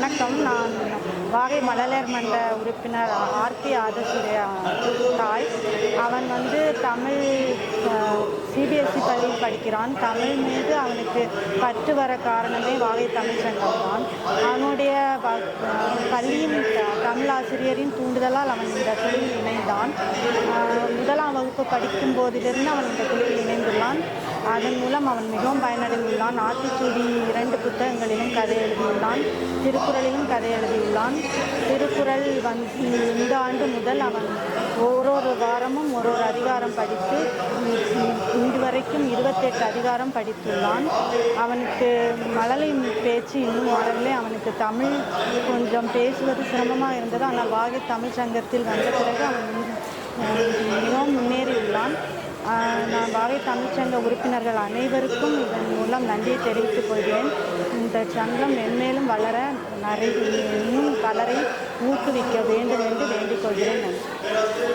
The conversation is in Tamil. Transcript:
வணக்கம். நான் வாகை மழலையர் மன்ற உறுப்பினர் ஆர்த்தி ஆதர்ஷுடைய தாய். அவன் தமிழ் சிபிஎஸ்சி பள்ளியில் படிக்கிறான். தமிழ் மீது அவனுக்கு பற்று வர காரணமே வாகை தமிழ் சங்கம் தான். அவனுடைய பள்ளியின் தமிழ் ஆசிரியரின் தூண்டுதலால் அவன் இந்த குழுவில் இணைந்தான். முதலாம் வகுப்பு படிக்கும் போதிலிருந்து அவன் இந்த குழுவில் இணைந்துள்ளான். அதன் மூலம் அவன் மிகவும் பயனடைந்துள்ளான். ஆத்திச்சூடி 2 புத்தகங்களிலும் கதை எழுதியுள்ளான். திருக்குறளிலும் கதை எழுதியுள்ளான். திருக்குறள் இந்த ஆண்டு முதல் அவன் ஒரு வாரமும் ஒரு அதிகாரம் படித்து இன்று வரைக்கும் 28 அதிகாரம் படித்துள்ளான். அவனுக்கு மழலை பேச்சு இன்னும் வரவில்லை. அவனுக்கு தமிழ் கொஞ்சம் பேசுவது சிரமமாக இருந்தது. ஆனால் வாகை தமிழ் சங்கத்தில் வந்த பிறகு அவன் மிகவும் முன்னேறியுள்ளான். நான் வாகை தமிழ்ச்சங்க உறுப்பினர்கள் அனைவருக்கும் இதன் மூலம் நன்றியை தெரிவித்துக் கொள்கிறேன். இந்த சங்கம் மென்மேலும் வளர இன்னும் பலரை ஊக்குவிக்க வேண்டும் என்று வேண்டிக் கொள்கிறேன். நன்றி.